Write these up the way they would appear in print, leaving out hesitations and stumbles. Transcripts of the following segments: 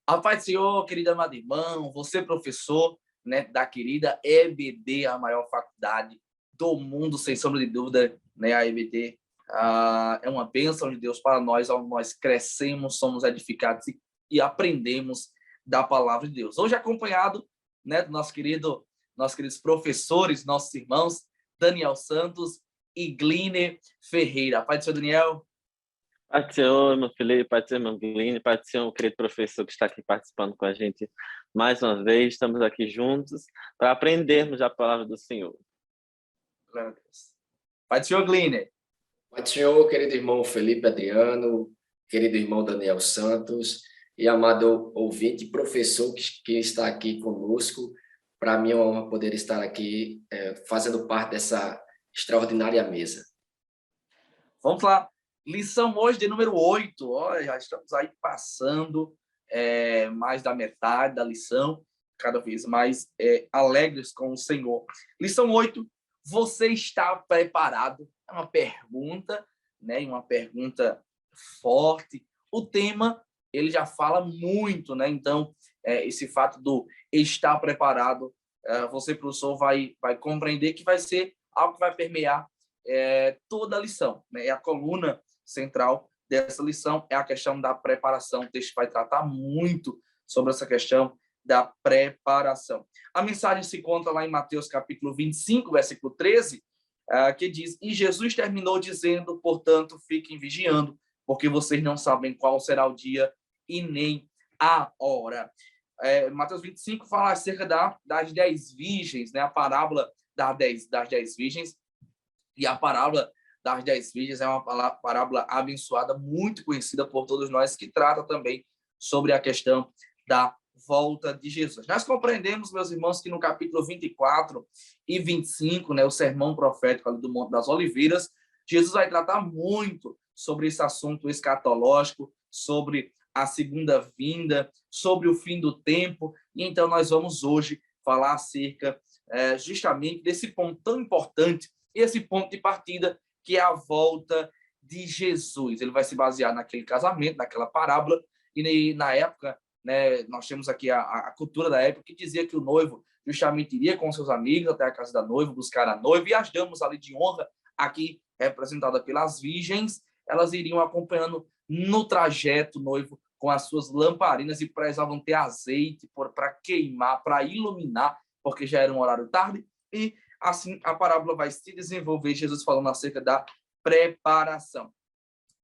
A paz do Senhor, querido amado irmão, você professor, né, da querida EBD, a maior faculdade do mundo, sem sombra de dúvida, né, a EBD é uma bênção de Deus para nós, onde nós crescemos, somos edificados e aprendemos da palavra de Deus. Hoje acompanhado, né, do nossos queridos professores, nossos irmãos, Daniel Santos e Gliner Ferreira. Paz do Senhor, Daniel. Pai do Senhor, meu Felipe, Pai do Senhor, meu Glini, Pai do Senhor, querido professor que está aqui participando com a gente mais uma vez. Estamos aqui juntos para aprendermos a palavra do Senhor. Glória a Deus. Pai do Senhor, Gliner. Pai do Senhor, querido irmão Felipe Adriano, querido irmão Daniel Santos e amado ouvinte e professor que está aqui conosco. Para mim é uma honra poder estar aqui fazendo parte dessa extraordinária mesa. Vamos lá. Lição hoje de número 8. Olha, já estamos aí passando mais da metade da lição, cada vez mais alegres com o Senhor. Lição 8. Você está preparado? É uma pergunta, né? Uma pergunta forte. O tema, ele já fala muito, né? Então, esse fato do estar preparado, você, professor, vai compreender que vai ser algo que vai permear toda a lição, né? É a coluna central dessa lição, é a questão da preparação. O texto vai tratar muito sobre essa questão da preparação. A mensagem se encontra lá em Mateus capítulo 25, versículo 13, que diz: E Jesus terminou dizendo, portanto, fiquem vigiando, porque vocês não sabem qual será o dia e nem a hora. Mateus 25 fala acerca das 10 virgens, né? A parábola das 10 virgens, e a parábola das 10 virgens é uma parábola abençoada, muito conhecida por todos nós, que trata também sobre a questão da volta de Jesus. Nós compreendemos, meus irmãos, que no capítulo 24 e 25, né, o sermão profético ali do Monte das Oliveiras, Jesus vai tratar muito sobre esse assunto escatológico, sobre a segunda vinda, sobre o fim do tempo, e então nós vamos hoje falar acerca justamente desse ponto tão importante, esse ponto de partida, que é a volta de Jesus. Ele vai se basear naquele casamento, naquela parábola, e na época, né, nós temos aqui a cultura da época que dizia que o noivo justamente iria com seus amigos até a casa da noiva, buscar a noiva, e as damas ali de honra, aqui representada pelas virgens, elas iriam acompanhando no trajeto o noivo com as suas lamparinas e precisavam ter azeite para queimar, para iluminar, porque já era um horário tarde, e assim a parábola vai se desenvolver, Jesus falando acerca da preparação.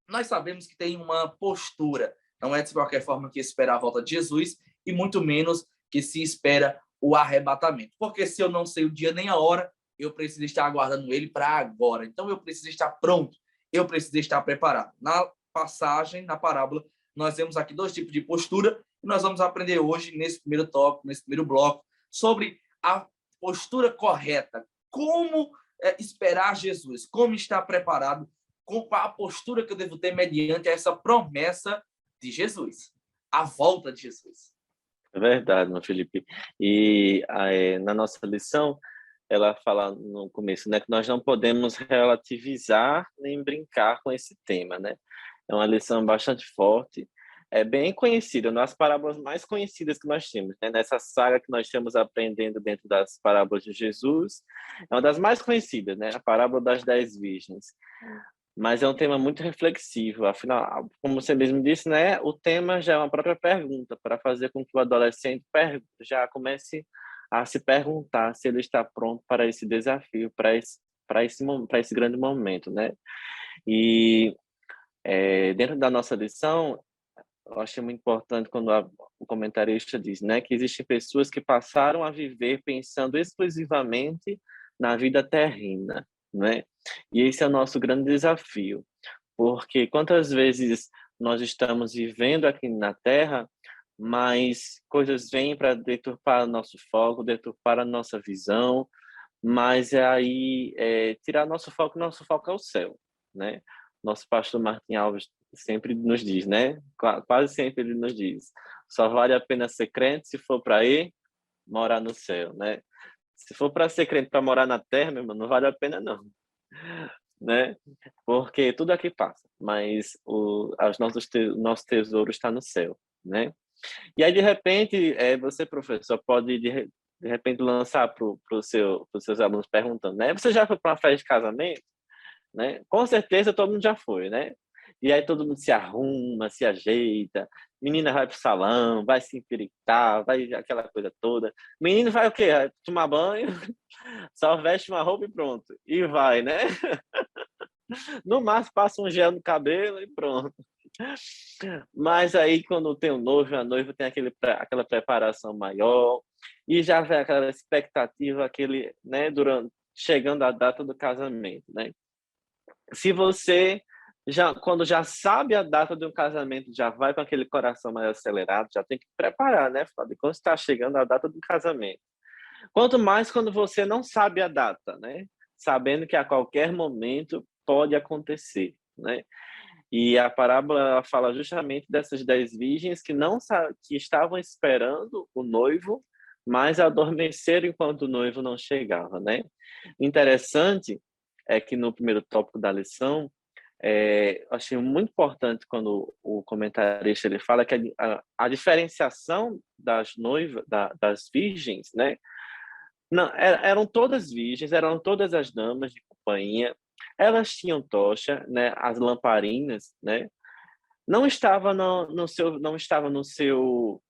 Nós sabemos que tem uma postura, não é de qualquer forma que espera a volta de Jesus, e muito menos que se espera o arrebatamento. Porque se eu não sei o dia nem a hora, eu preciso estar aguardando ele para agora. Então eu preciso estar pronto, eu preciso estar preparado. Na passagem, na parábola, nós vemos aqui 2 tipos de postura, e nós vamos aprender hoje, nesse primeiro tópico, nesse primeiro bloco, sobre a postura correta, como esperar Jesus, como estar preparado, com a postura que eu devo ter mediante essa promessa de Jesus, a volta de Jesus. É verdade, meu Felipe. E na nossa lição, ela fala no começo, né, que nós não podemos relativizar nem brincar com esse tema, né? É uma lição bastante forte, é bem conhecida, uma das parábolas mais conhecidas que nós temos, né? Nessa saga que nós estamos aprendendo dentro das parábolas de Jesus, é uma das mais conhecidas, né? A parábola das 10 virgens. Mas é um tema muito reflexivo, afinal, como você mesmo disse, né? O tema já é uma própria pergunta, para fazer com que o adolescente já comece a se perguntar se ele está pronto para esse desafio, para esse grande momento, né? E dentro da nossa lição, eu achei muito importante quando o comentarista diz, né, que existem pessoas que passaram a viver pensando exclusivamente na vida terrena, né? E esse é o nosso grande desafio, porque quantas vezes nós estamos vivendo aqui na Terra, mas coisas vêm para deturpar o nosso foco, deturpar a nossa visão, mas aí tirar nosso foco é o céu, né? Nosso pastor Martin Alves sempre nos diz, né? Quase sempre ele nos diz: só vale a pena ser crente se for para ir morar no céu, né? Se for para ser crente para morar na terra, meu irmão, não vale a pena não, né? Porque tudo aqui passa, mas nosso tesouro está no céu, né? E aí, de repente, você, professor, pode, de repente, lançar para os seus alunos perguntando, né? Você já foi para uma festa de casamento? Né? Com certeza todo mundo já foi, né? E aí todo mundo se arruma, se ajeita, menina vai pro salão, vai se empiritar, vai aquela coisa toda. Menino vai o quê? Vai tomar banho, só veste uma roupa e pronto. E vai, né? No máximo passa um gel no cabelo e pronto. Mas aí quando tem o noivo, a noiva tem aquela preparação maior e já vem aquela expectativa, né, chegando a data do casamento, né? Se você quando já sabe a data de um casamento, já vai com aquele coração mais acelerado, já tem que preparar, né, Fábio? Quando está chegando a data do casamento. Quanto mais quando você não sabe a data, né? Sabendo que a qualquer momento pode acontecer, né? E a parábola fala justamente dessas 10 virgens que que estavam esperando o noivo, mas adormeceram enquanto o noivo não chegava, né? Interessante é que no primeiro tópico da lição, achei muito importante quando o comentarista ele fala que a diferenciação das noivas, das virgens, né? Não, eram todas virgens, eram todas as damas de companhia, elas tinham tocha, né? As lamparinas, né? Não estava não estava no seu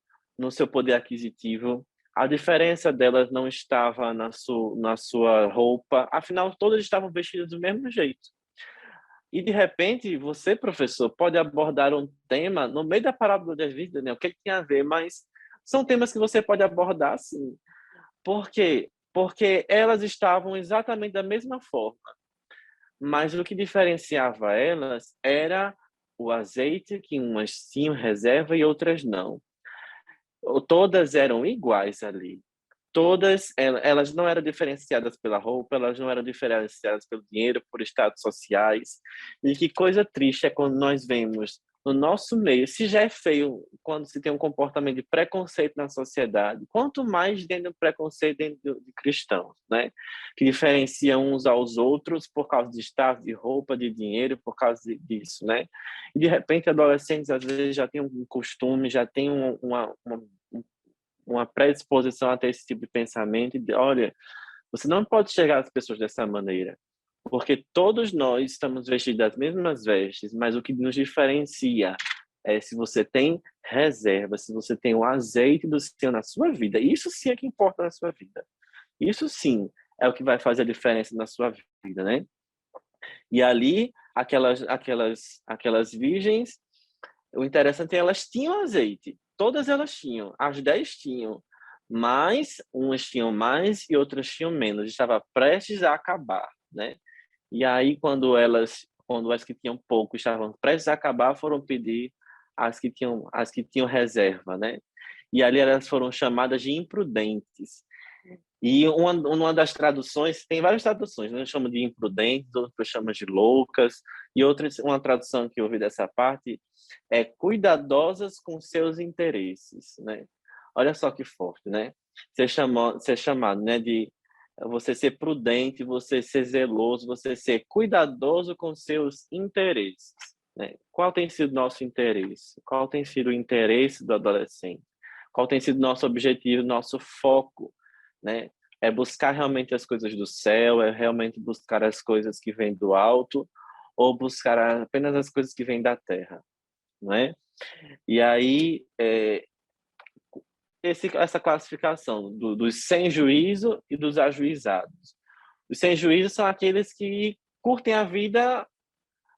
poder aquisitivo. A diferença delas não estava na sua roupa. Afinal, todas estavam vestidas do mesmo jeito. E, de repente, você, professor, pode abordar um tema no meio da parábola das virgens, né? O que tem a ver? Mas são temas que você pode abordar, sim. Por quê? Porque elas estavam exatamente da mesma forma. Mas o que diferenciava elas era o azeite, que umas tinham reserva e outras não. Todas eram iguais ali. Todas, elas não eram diferenciadas pela roupa, elas não eram diferenciadas pelo dinheiro, por status sociais. E que coisa triste é quando nós vemos no nosso meio, se já é feio quando se tem um comportamento de preconceito na sociedade, quanto mais dentro do preconceito dentro de cristãos, né? Que diferenciam uns aos outros por causa de status, de roupa, de dinheiro, por causa disso, né? E de repente adolescentes às vezes já têm um costume, já têm uma predisposição a ter esse tipo de pensamento de, olha, você não pode chegar às pessoas dessa maneira, porque todos nós estamos vestidos das mesmas vestes, mas o que nos diferencia é se você tem reserva, se você tem o azeite do Senhor na sua vida. Isso sim é que importa na sua vida. Isso sim é o que vai fazer a diferença na sua vida, né? E ali, aquelas virgens, o interessante é que elas tinham azeite. Todas elas tinham. As 10 tinham. Mas umas tinham mais e outras tinham menos. Estava prestes a acabar, né? E aí, quando as que tinham pouco estavam prestes a acabar, foram pedir as que tinham reserva, né? E ali elas foram chamadas de imprudentes. E uma das traduções, tem várias traduções, né? Chama de imprudentes, outras chamam de loucas, e uma tradução que eu ouvi dessa parte é cuidadosas com seus interesses, né? Olha só que forte, né? Ser chamado, né, de você ser prudente, você ser zeloso, você ser cuidadoso com seus interesses, né? Qual tem sido nosso interesse? Qual tem sido o interesse do adolescente? Qual tem sido nosso objetivo, nosso foco, né? É buscar realmente as coisas do céu, é realmente buscar as coisas que vêm do alto, ou buscar apenas as coisas que vêm da terra, não é? E aí, essa classificação dos sem juízo e dos ajuizados. Os sem juízo são aqueles que curtem a vida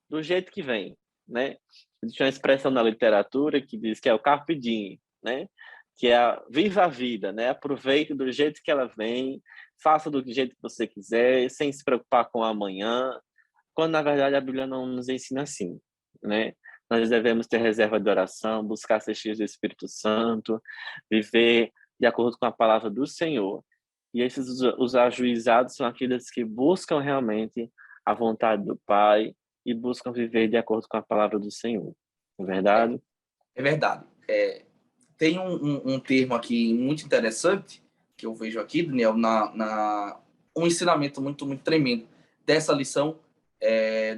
do jeito que vem, né? Existe uma expressão na literatura que diz que é o carpe diem, né? Que é viva a vida, né? Aproveite do jeito que ela vem, faça do jeito que você quiser, sem se preocupar com o amanhã, quando na verdade a Bíblia não nos ensina assim, né? Nós devemos ter reserva de oração, buscar ser cheios do Espírito Santo, viver de acordo com a palavra do Senhor. E esses os ajuizados são aqueles que buscam realmente a vontade do Pai e buscam viver de acordo com a palavra do Senhor. Não é verdade? É verdade. Tem um termo aqui muito interessante que eu vejo aqui, Daniel, um ensinamento muito, muito tremendo dessa lição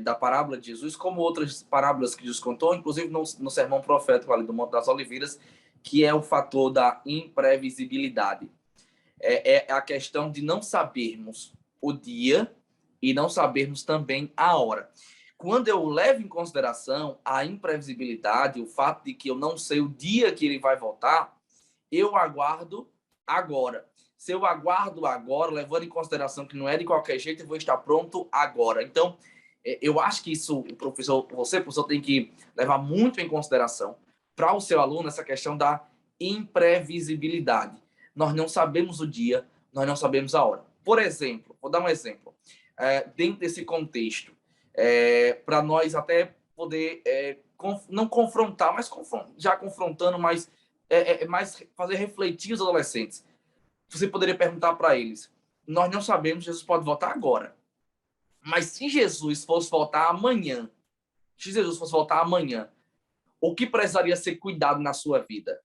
da parábola de Jesus, como outras parábolas que Jesus contou, inclusive no sermão profético ali do Monte das Oliveiras, que é o fator da imprevisibilidade. É a questão de não sabermos o dia e não sabermos também a hora. Quando eu levo em consideração a imprevisibilidade, o fato de que eu não sei o dia que ele vai voltar, eu aguardo agora. Se eu aguardo agora, levando em consideração que não é de qualquer jeito, eu vou estar pronto agora. Então, eu acho que isso, professor, tem que levar muito em consideração para o seu aluno essa questão da imprevisibilidade. Nós não sabemos o dia, nós não sabemos a hora. Por exemplo, vou dar um exemplo. Dentro desse contexto, para nós até poder não confrontar, mas já confrontando, mas fazer refletir os adolescentes. Você poderia perguntar para eles: nós não sabemos, Jesus pode voltar agora. Mas se Jesus fosse voltar amanhã, o que precisaria ser cuidado na sua vida?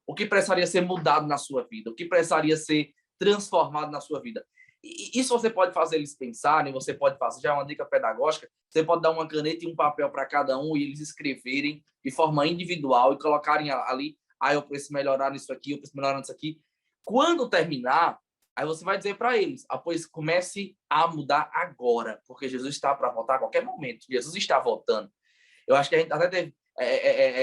O que precisaria ser mudado na sua vida? O que precisaria ser transformado na sua vida? E isso você pode fazer eles pensarem, você pode fazer, já é uma dica pedagógica, você pode dar uma caneta e um papel para cada um e eles escreverem de forma individual e colocarem ali: eu preciso melhorar nisso aqui, eu preciso melhorar nisso aqui. Quando terminar, aí você vai dizer para eles: pois comece a mudar agora, porque Jesus está para voltar a qualquer momento. Jesus está voltando. Eu acho que a gente até deve,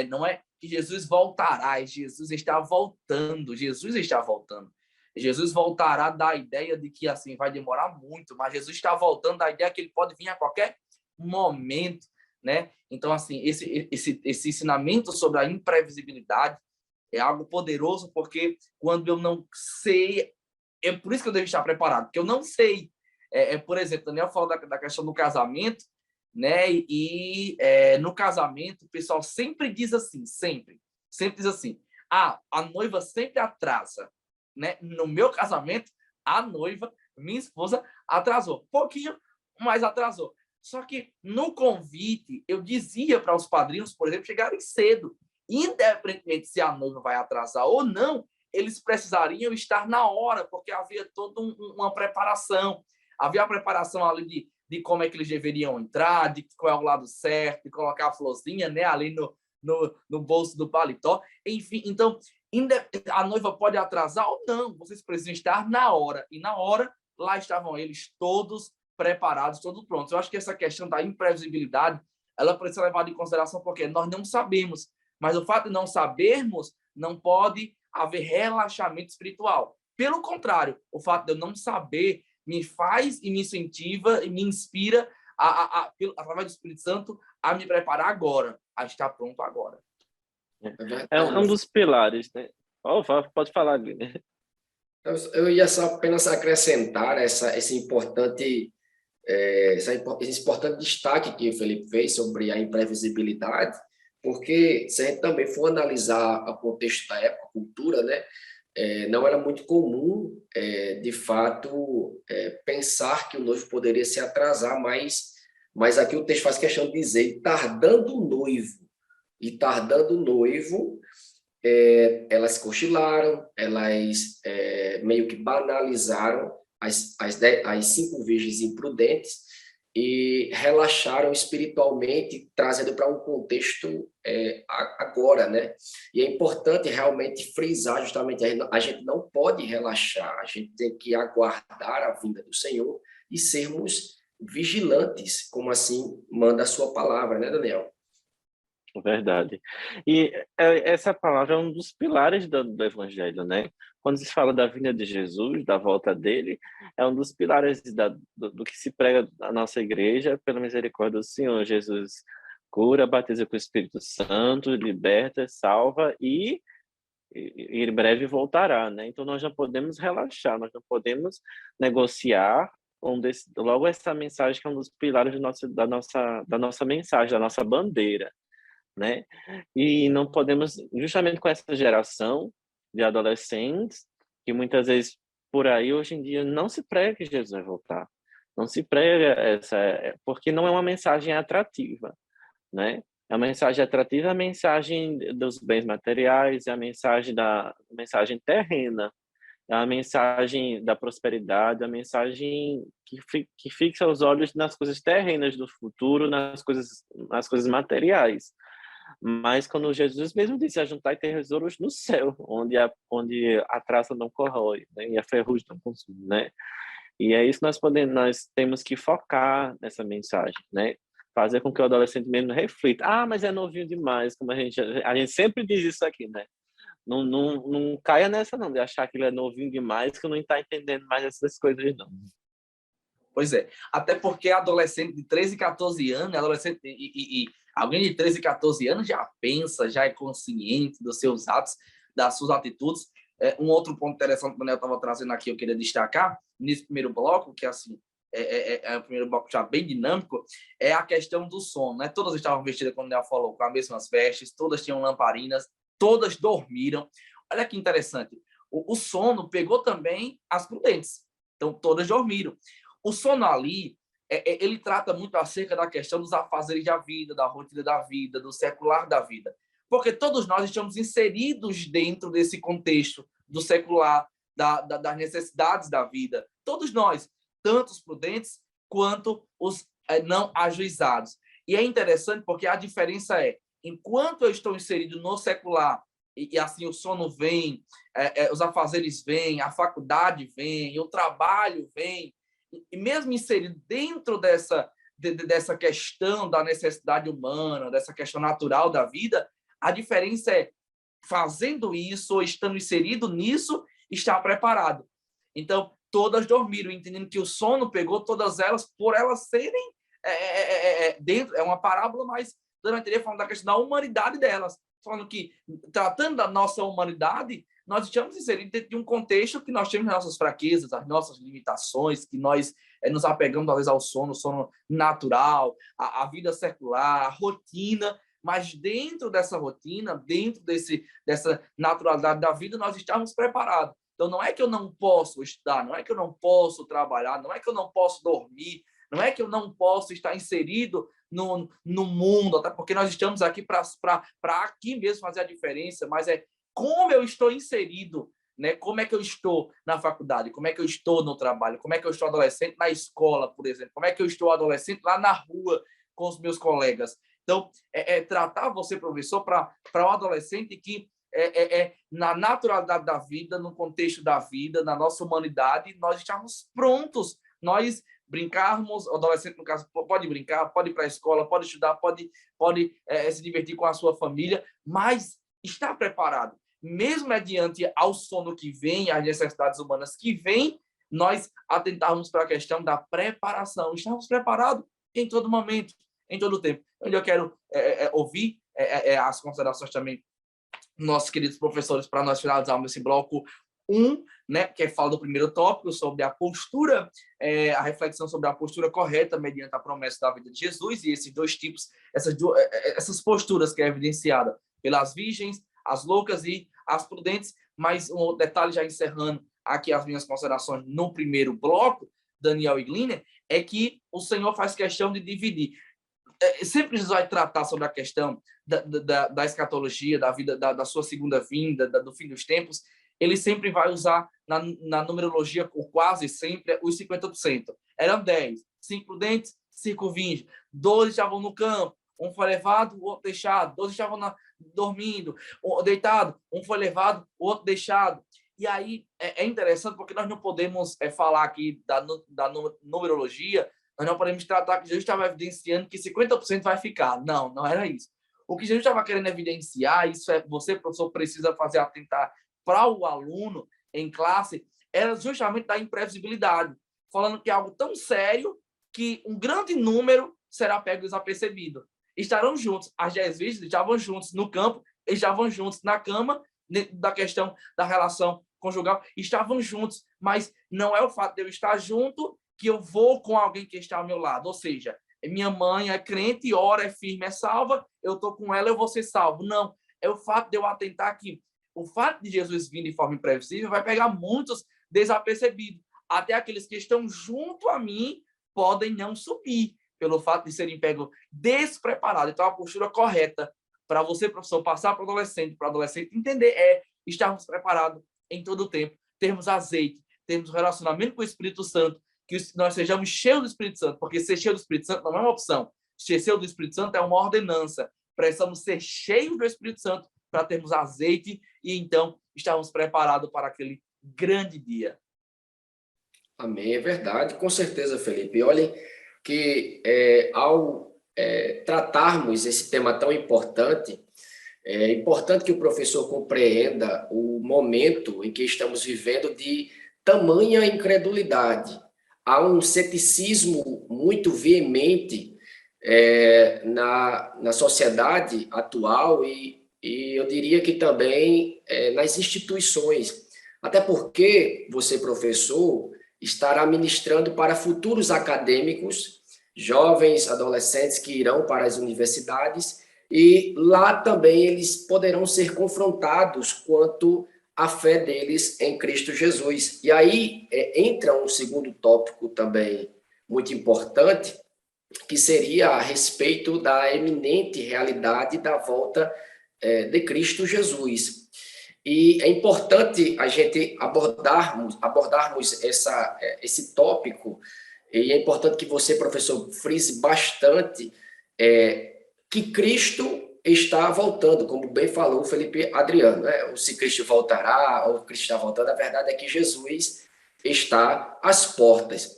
não é que Jesus voltará, Jesus está voltando. Jesus está voltando. Jesus voltará da ideia de que assim vai demorar muito, mas Jesus está voltando da ideia que ele pode vir a qualquer momento, né? Então, assim, esse ensinamento sobre a imprevisibilidade é algo poderoso, porque quando eu não sei, é por isso que eu devo estar preparado, porque eu não sei. Por exemplo, Daniel falou da questão do casamento, né? E no casamento, o pessoal sempre diz assim, sempre diz assim: a noiva sempre atrasa, né? No meu casamento, a noiva, minha esposa, atrasou. Um pouquinho, mas atrasou. Só que no convite, eu dizia para os padrinhos, por exemplo, chegarem cedo. Independentemente se a noiva vai atrasar ou não, eles precisariam estar na hora, porque havia toda uma preparação. Havia a preparação ali de como é que eles deveriam entrar, de qual é o lado certo, de colocar a florzinha, né, ali no bolso do paletó. Enfim, então, a noiva pode atrasar ou não, vocês precisam estar na hora. E na hora, lá estavam eles todos preparados, todos prontos. Eu acho que essa questão da imprevisibilidade, ela precisa ser levada em consideração, porque nós não sabemos. Mas o fato de não sabermos, não pode haver relaxamento espiritual. Pelo contrário, o fato de eu não saber me faz e me incentiva e me inspira, através do Espírito Santo, a me preparar agora, a estar pronto agora. É um dos pilares, né? Pode falar, Guilherme. Eu ia só apenas acrescentar esse importante destaque que o Felipe fez sobre a imprevisibilidade, porque se a gente também for analisar o contexto da época, a cultura, né, não era muito comum, de fato, pensar que o noivo poderia se atrasar, mas aqui o texto faz questão de dizer: tardando o noivo. E tardando o noivo, elas cochilaram, elas meio que banalizaram as 5 virgens imprudentes e relaxaram espiritualmente, trazendo para um contexto agora, né? E é importante realmente frisar justamente: a gente não pode relaxar, a gente tem que aguardar a vinda do Senhor e sermos vigilantes, como assim manda a sua palavra, né, Daniel? Verdade. E essa palavra é um dos pilares do Evangelho, né? Quando se fala da vinda de Jesus, da volta dele, é um dos pilares do que se prega na nossa igreja, pela misericórdia do Senhor. Jesus cura, batiza com o Espírito Santo, liberta, salva e em breve voltará, né? Então nós não podemos relaxar, nós não podemos negociar logo essa mensagem que é um dos pilares da nossa mensagem, da nossa bandeira, né? E não podemos, justamente com essa geração de adolescentes, que muitas vezes por aí hoje em dia não se prega que Jesus vai voltar, não se prega porque não é uma mensagem atrativa, né? A mensagem atrativa é a mensagem dos bens materiais, é a mensagem terrena, é a mensagem da prosperidade, a mensagem que fixa os olhos nas coisas terrenas do futuro, nas coisas materiais. Mas quando Jesus mesmo disse: "Ajuntai tesouros no céu, onde a traça não corrói, né, e a ferrugem não consome", né. E é isso que nós temos que focar nessa mensagem, né, fazer com que o adolescente mesmo reflita: "Ah, mas é novinho demais", como a gente sempre diz isso aqui, né. Não caia nessa não, de achar que ele é novinho demais, que não está entendendo mais essas coisas não. Pois é. Até porque adolescente de 13 e 14 anos, adolescente e alguém de 13 e 14 anos já pensa, já é consciente dos seus atos, das suas atitudes. Um outro ponto interessante que o Daniel estava trazendo aqui, eu queria destacar, nesse primeiro bloco, que assim, é o primeiro bloco já bem dinâmico, é a questão do sono. Né? Todas estavam vestidas, como o Daniel falou, com as mesmas vestes, todas tinham lamparinas, todas dormiram. Olha que interessante. O sono pegou também as prudentes. Então, todas dormiram. O sono ali, ele trata muito acerca da questão dos afazeres da vida, da rotina da vida, do secular da vida. Porque todos nós estamos inseridos dentro desse contexto do secular, das necessidades da vida. Todos nós, tanto os prudentes quanto os não ajuizados. E é interessante porque a diferença é, enquanto eu estou inserido no secular, e assim o sono vem, os afazeres vêm, a faculdade vem, o trabalho vem, e mesmo inserido dentro dessa questão da necessidade humana, dessa questão natural da vida, a diferença é, fazendo isso, ou estando inserido nisso, estar preparado. Então, todas dormiram, entendendo que o sono pegou todas elas, por elas serem dentro, é uma parábola, mas dando a entender, falando da questão da humanidade delas, falando que, tratando da nossa humanidade, nós estamos inseridos dentro de um contexto que nós temos as nossas fraquezas, as nossas limitações, que nós nos apegamos, talvez, ao sono natural, a vida secular, a rotina, mas dentro dessa rotina, dentro dessa naturalidade da vida, nós estamos preparados. Então, não é que eu não posso estudar, não é que eu não posso trabalhar, não é que eu não posso dormir, não é que eu não posso estar inserido no mundo, até porque nós estamos aqui para aqui mesmo fazer a diferença, mas é como eu estou inserido, né? Como é que eu estou na faculdade, como é que eu estou no trabalho, como é que eu estou adolescente na escola, por exemplo, como é que eu estou adolescente lá na rua com os meus colegas. Então, tratar você, professor, para o adolescente que na naturalidade da vida, no contexto da vida, na nossa humanidade, nós estamos prontos, nós brincarmos, o adolescente, no caso, pode brincar, pode ir para a escola, pode estudar, pode se divertir com a sua família, mas está preparado. Mesmo mediante ao sono que vem, às necessidades humanas que vêm, nós atentarmos para a questão da preparação. Estamos preparados em todo momento, em todo tempo. Onde eu quero ouvir as considerações também dos nossos queridos professores para nós finalizarmos esse bloco 1, né, que fala do primeiro tópico, sobre a postura, a reflexão sobre a postura correta mediante a promessa da vida de Jesus, e esses dois tipos, essas posturas que é evidenciada pelas virgens, as loucas e as prudentes. Mas um outro detalhe, já encerrando aqui as minhas considerações no primeiro bloco, Daniel e Gliner, é que o Senhor faz questão de dividir. Sempre Jesus vai tratar sobre a questão da escatologia, da vida, da sua segunda vinda, do fim dos tempos. Ele sempre vai usar na numerologia, por quase sempre, os 50%. Eram 10, 5 prudentes, 5 virgens, 12 estavam no campo, um foi levado, o outro deixado, 12 estavam dormindo, deitado, um foi levado, o outro deixado. E aí é interessante porque nós não podemos falar aqui da numerologia, nós não podemos tratar que Jesus estava evidenciando que 50% vai ficar. Não, não era isso. O que Jesus estava querendo evidenciar, isso você, professor, precisa fazer atentar para o aluno em classe, era justamente da imprevisibilidade, falando que é algo tão sério que um grande número será pego desapercebido. Estarão juntos, as 10 virgens estavam juntos no campo, estavam juntos na cama, da questão da relação conjugal, estavam juntos, mas não é o fato de eu estar junto que eu vou com alguém que está ao meu lado. Ou seja, minha mãe é crente, ora, é firme, é salva, eu estou com ela, eu vou ser salvo. Não, é o fato de eu atentar que o fato de Jesus vir de forma imprevisível vai pegar muitos desapercebidos. Até aqueles que estão junto a mim podem não subir, pelo fato de serem pegos despreparados. Então, a postura correta para você, professor, passar para o adolescente entender estarmos preparados em todo o tempo, termos azeite, termos relacionamento com o Espírito Santo, que nós sejamos cheios do Espírito Santo, porque ser cheio do Espírito Santo não é uma opção. Ser cheio do Espírito Santo é uma ordenança, precisamos ser cheios do Espírito Santo para termos azeite e então estarmos preparados para aquele grande dia. Amém, é verdade, com certeza, Felipe. E olhem que ao tratarmos esse tema tão importante, é importante que o professor compreenda o momento em que estamos vivendo de tamanha incredulidade. Há um ceticismo muito veemente na sociedade atual e eu diria que também nas instituições. Até porque você, professor, estará ministrando para futuros acadêmicos, jovens, adolescentes que irão para as universidades, e lá também eles poderão ser confrontados quanto à fé deles em Cristo Jesus. E aí entra um segundo tópico também muito importante, que seria a respeito da eminente realidade da volta de Cristo Jesus. E é importante a gente abordarmos esse tópico, e é importante que você, professor, frise bastante que Cristo está voltando, como bem falou o Felipe Adriano, né? Ou se Cristo voltará, ou Cristo está voltando, a verdade é que Jesus está às portas.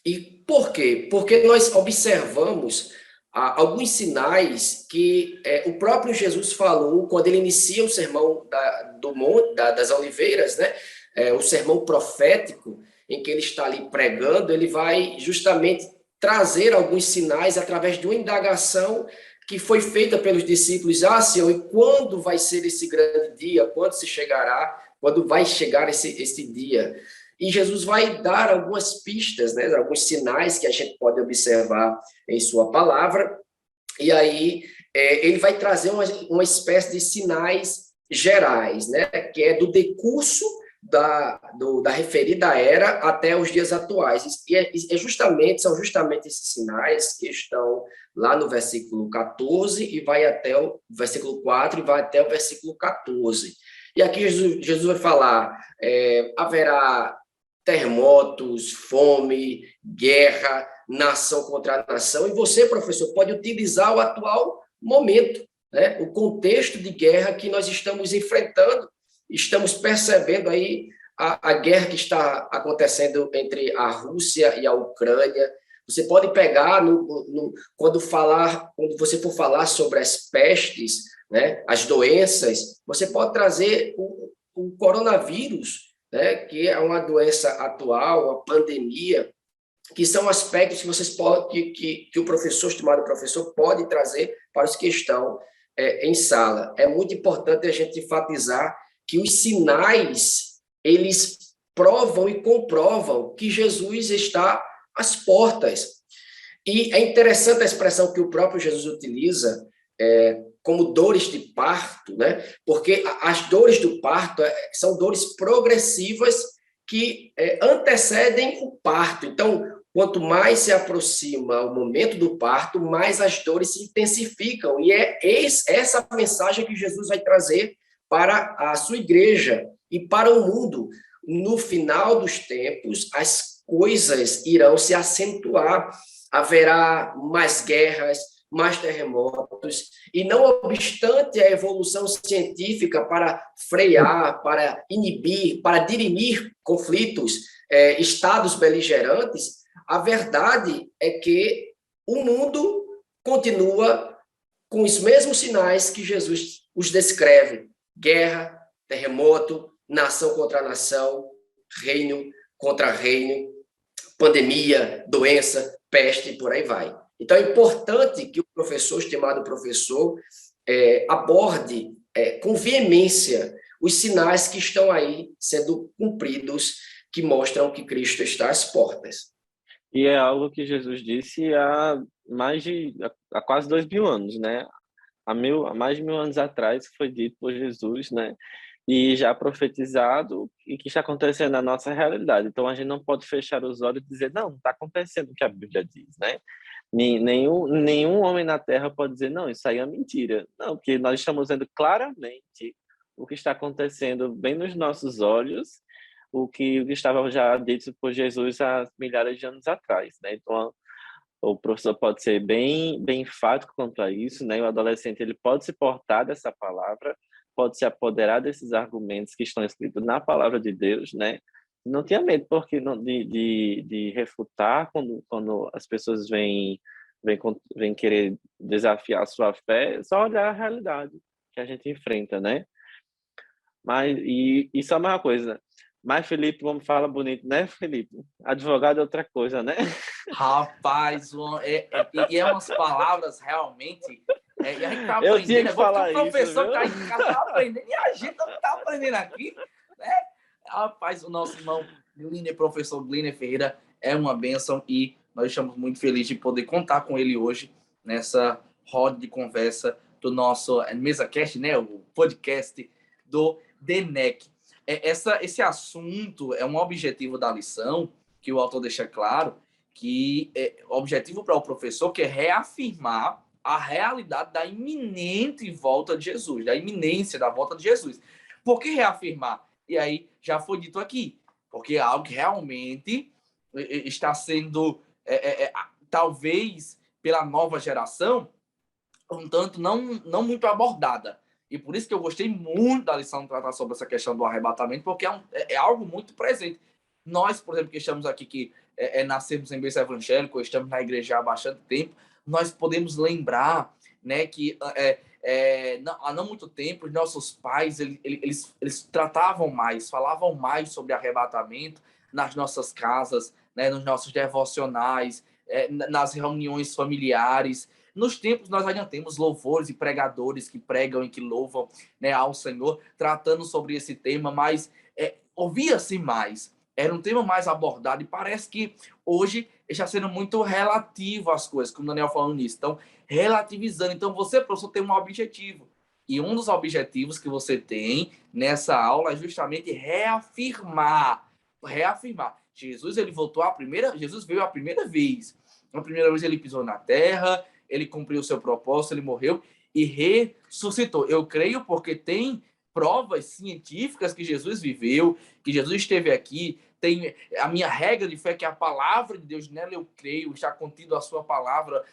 E por quê? Porque nós observamos alguns sinais que o próprio Jesus falou quando ele inicia o sermão do Monte, das Oliveiras, né? O sermão profético, em que ele está ali pregando, ele vai justamente trazer alguns sinais através de uma indagação que foi feita pelos discípulos. Senhor, e quando vai ser esse grande dia? Quando se chegará? Quando vai chegar esse dia? E Jesus vai dar algumas pistas, né, alguns sinais que a gente pode observar em sua palavra, e aí ele vai trazer uma espécie de sinais gerais, né, que é do decurso da referida era até os dias atuais. E são justamente esses sinais que estão lá no versículo 14 e vai até o versículo 4 e vai até o versículo 14. E aqui Jesus vai falar, haverá terremotos, fome, guerra, nação contra nação, e você, professor, pode utilizar o atual momento, né? O contexto de guerra que nós estamos enfrentando, estamos percebendo aí a guerra que está acontecendo entre a Rússia e a Ucrânia. Você pode pegar, quando você for falar sobre as pestes, né, as doenças, você pode trazer o coronavírus, né, que é uma doença atual, uma pandemia, que são aspectos que vocês podem, que o professor, estimado professor, pode trazer para os que estão em sala. É muito importante a gente enfatizar que os sinais, eles provam e comprovam que Jesus está às portas. E é interessante a expressão que o próprio Jesus utiliza, como dores de parto, né? Porque as dores do parto são dores progressivas que antecedem o parto. Então, quanto mais se aproxima o momento do parto, mais as dores se intensificam. E é essa mensagem que Jesus vai trazer para a sua igreja e para o mundo. No final dos tempos, as coisas irão se acentuar. Haverá mais guerras, mais terremotos, e não obstante a evolução científica para frear, para inibir, para dirimir conflitos, estados beligerantes, a verdade é que o mundo continua com os mesmos sinais que Jesus os descreve: guerra, terremoto, nação contra nação, reino contra reino, pandemia, doença, peste, e por aí vai. Então, é importante que o professor, estimado professor, aborde com veemência os sinais que estão aí sendo cumpridos, que mostram que Cristo está às portas. E é algo que Jesus disse há quase 2.000 anos, né? Há mais de 1.000 anos atrás foi dito por Jesus, né? E já profetizado, e que está acontecendo na nossa realidade. Então, a gente não pode fechar os olhos e dizer, não está acontecendo o que a Bíblia diz, né? Nenhum homem na Terra pode dizer, não, isso aí é mentira. Não, porque nós estamos vendo claramente o que está acontecendo bem nos nossos olhos, o que estava já dito por Jesus há milhares de anos atrás, né? Então, o professor pode ser bem enfático quanto a isso, né? O adolescente ele pode se portar dessa palavra, pode se apoderar desses argumentos que estão escritos na palavra de Deus, né? Não tenha medo porque de refutar quando as pessoas vêm querer desafiar a sua fé, é só olhar a realidade que a gente enfrenta, né? Mas e só mais uma coisa. Mas, Felipe, vamos falar bonito, né, Felipe? Advogado é outra coisa, né? Rapaz, é umas palavras realmente. E a gente tá Eu tinha aprendendo, que é bom que falar o professor isso, que tá viu? em casa tá aprendendo, e a gente não tá aprendendo aqui, né? Rapaz, o nosso irmão Gliner, professor Gliner Ferreira, é uma bênção e nós estamos muito felizes de poder contar com ele hoje nessa roda de conversa do nosso MesaCast, né? O podcast do DENEC. Esse assunto é um objetivo da lição que o autor deixa claro, que o objetivo para o professor que é reafirmar a realidade da iminente volta de Jesus, da iminência da volta de Jesus. Por que reafirmar? E aí já foi dito aqui, porque é algo que realmente está sendo, talvez pela nova geração, um tanto não muito abordada. E por isso que eu gostei muito da lição de tratar sobre essa questão do arrebatamento, porque é algo muito presente. Nós, por exemplo, que estamos aqui, que nascemos em berço evangélico, estamos na igreja há bastante tempo, nós podemos lembrar, né, que há não muito tempo, os nossos pais, eles tratavam mais, falavam mais sobre arrebatamento nas nossas casas, né, nos nossos devocionais, nas reuniões familiares. Nos tempos, nós ainda temos louvores e pregadores que pregam e que louvam, né, ao Senhor, tratando sobre esse tema, mas ouvia-se mais. Era um tema mais abordado e parece que hoje está sendo muito relativo às coisas, como o Daniel falando nisso. Então, relativizando. Então, você, professor, tem um objetivo. E um dos objetivos que você tem nessa aula é justamente reafirmar. Jesus, ele voltou Jesus veio a primeira vez. A primeira vez ele pisou na terra, ele cumpriu o seu propósito, ele morreu e ressuscitou. Eu creio porque tem provas científicas que Jesus viveu, que Jesus esteve aqui. Tem a minha regra de fé, que é a palavra de Deus, nela eu creio, está contido a sua palavra.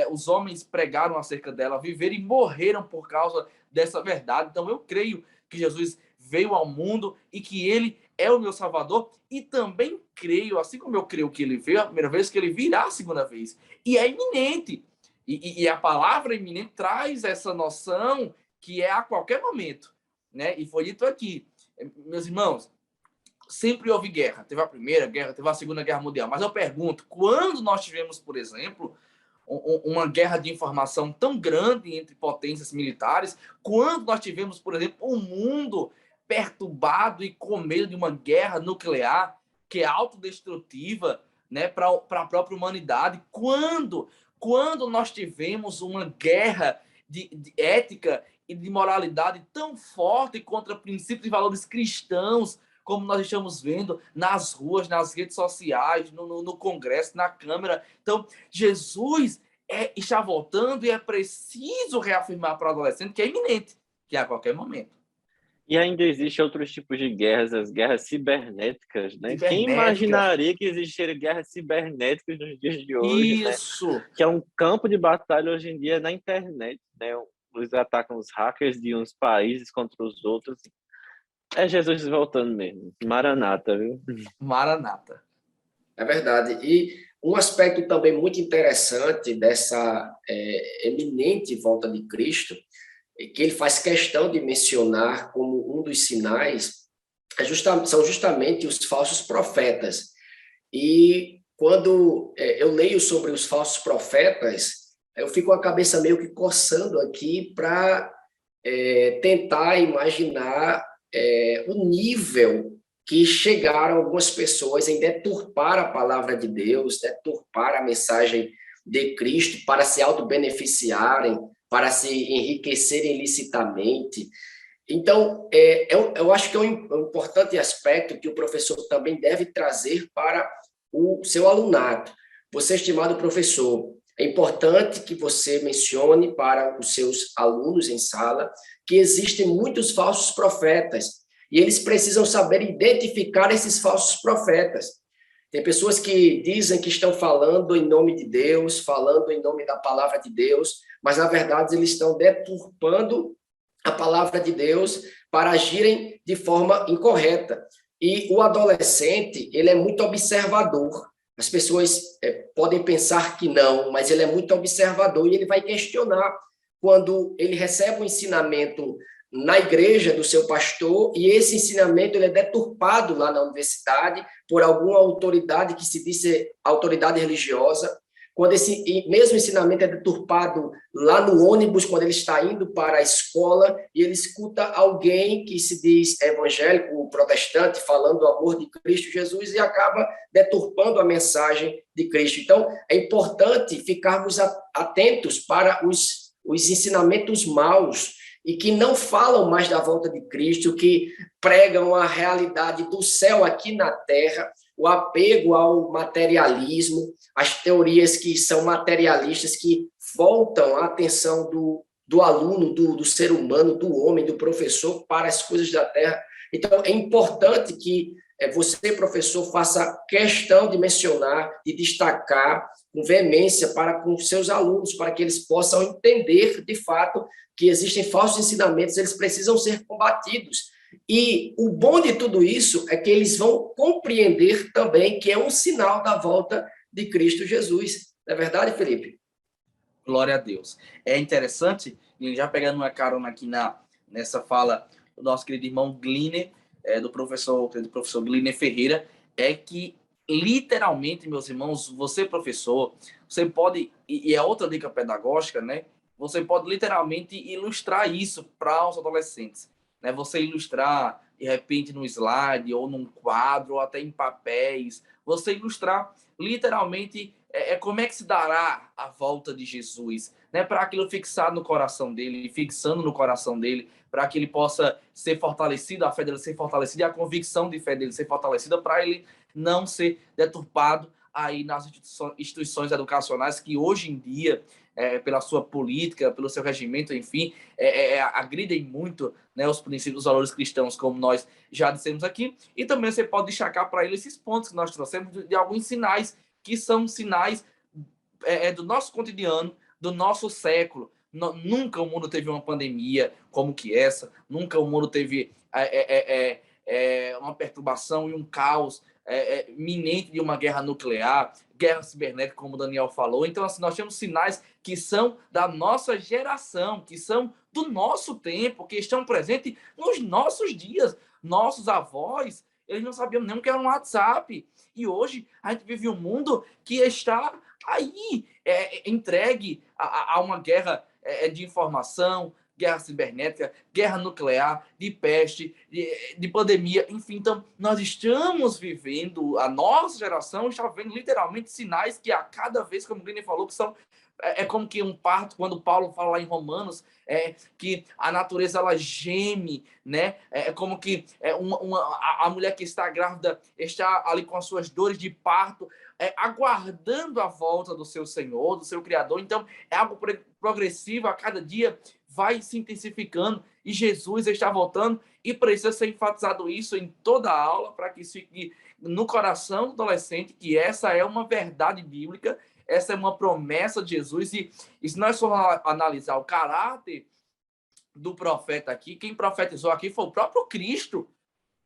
Os homens pregaram acerca dela, viveram e morreram por causa dessa verdade. Então eu creio que Jesus veio ao mundo e que ele é o meu Salvador. E também creio, assim como eu creio que ele veio a primeira vez, que ele virá a segunda vez. E é iminente. E a palavra iminente traz essa noção que é a qualquer momento, né? E foi dito aqui, meus irmãos, sempre houve guerra. Teve a Primeira Guerra, teve a Segunda Guerra Mundial. Mas eu pergunto, quando nós tivemos, por exemplo, uma guerra de informação tão grande entre potências militares, quando nós tivemos, por exemplo, um mundo perturbado e com medo de uma guerra nuclear que é autodestrutiva, né, para a própria humanidade, quando nós tivemos uma guerra de ética e de moralidade tão forte contra princípios e valores cristãos, como nós estamos vendo nas ruas, nas redes sociais, no Congresso, na Câmara. Então, Jesus está voltando e é preciso reafirmar para o adolescente que é iminente, que é a qualquer momento. E ainda existem outros tipos de guerras, as guerras cibernéticas, né? Quem imaginaria que existiriam guerras cibernéticas nos dias de hoje, Isso! Né? Que é um campo de batalha hoje em dia na internet, né? Eles atacam os hackers de uns países contra os outros. É Jesus voltando mesmo. Maranata, viu? Maranata. É verdade. E um aspecto também muito interessante dessa eminente volta de Cristo, que ele faz questão de mencionar como um dos sinais, são justamente os falsos profetas. E quando eu leio sobre os falsos profetas, eu fico com a cabeça meio que coçando aqui para tentar imaginar o nível que chegaram algumas pessoas em deturpar a palavra de Deus, deturpar a mensagem de Cristo para se auto-beneficiarem, para se enriquecerem ilicitamente. Então, eu acho que é um importante aspecto que o professor também deve trazer para o seu alunado. Você, estimado professor, é importante que você mencione para os seus alunos em sala que existem muitos falsos profetas e eles precisam saber identificar esses falsos profetas. Tem pessoas que dizem que estão falando em nome de Deus, falando em nome da palavra de Deus, mas, na verdade, eles estão deturpando a palavra de Deus para agirem de forma incorreta. E o adolescente, ele é muito observador. As pessoas podem pensar que não, mas ele é muito observador e ele vai questionar quando ele recebe um ensinamento na igreja do seu pastor e esse ensinamento ele é deturpado lá na universidade por alguma autoridade que se diz ser autoridade religiosa. Quando esse mesmo ensinamento é deturpado lá no ônibus, quando ele está indo para a escola e ele escuta alguém que se diz evangélico, protestante, falando do amor de Cristo Jesus e acaba deturpando a mensagem de Cristo. Então, é importante ficarmos atentos para os ensinamentos maus e que não falam mais da volta de Cristo, que pregam a realidade do céu aqui na terra, o apego ao materialismo, as teorias que são materialistas, que voltam a atenção do aluno, do ser humano, do homem, do professor, para as coisas da terra. Então, é importante que você, professor, faça questão de mencionar, de destacar com veemência para com seus alunos, para que eles possam entender, de fato, que existem falsos ensinamentos, eles precisam ser combatidos. E o bom de tudo isso é que eles vão compreender também que é um sinal da volta de Cristo Jesus. Não é verdade, Felipe? Glória a Deus. É interessante, já pegando uma carona aqui nessa fala do nosso querido irmão Gliner, do professor Gliner Ferreira, é que literalmente, meus irmãos, você, professor, você pode, e é outra dica pedagógica, né? Você pode literalmente ilustrar isso para os adolescentes. Né? Você ilustrar, de repente, no slide, ou num quadro, ou até em papéis. Você ilustrar, literalmente, como é que se dará a volta de Jesus. Né? Para aquilo fixar no coração dele, fixando no coração dele, para que ele possa ser fortalecido, a fé dele ser fortalecida, e a convicção de fé dele ser fortalecida, para ele não ser deturpado aí nas instituições educacionais que hoje em dia, pela sua política, pelo seu regimento, enfim, agridem muito, né, os princípios, os valores cristãos, como nós já dissemos aqui. E também você pode destacar para ele esses pontos que nós trouxemos de alguns sinais, que são sinais do nosso cotidiano, do nosso século. Nunca o mundo teve uma pandemia como que essa, nunca o mundo teve uma perturbação e um caos iminente de uma guerra nuclear, guerra cibernética, como o Daniel falou. Então, assim, nós temos sinais que são da nossa geração, que são do nosso tempo, que estão presentes nos nossos dias. Nossos avós, eles não sabiam nem o que era um WhatsApp. E hoje a gente vive um mundo que está aí, entregue a uma guerra de informação, guerra cibernética, guerra nuclear, de peste, de pandemia, enfim. Então, nós estamos vivendo, a nossa geração está vendo literalmente sinais que a cada vez, como o Gliner falou, que são como que um parto, quando Paulo fala lá em Romanos, que a natureza ela geme, né? É como que a mulher que está grávida está ali com as suas dores de parto, aguardando a volta do seu Senhor, do seu Criador. Então, é algo progressivo, a cada dia vai se intensificando e Jesus está voltando e precisa ser enfatizado isso em toda a aula para que isso fique no coração do adolescente, que essa é uma verdade bíblica, essa é uma promessa de Jesus. E se nós formos analisar o caráter do profeta aqui, quem profetizou aqui foi o próprio Cristo.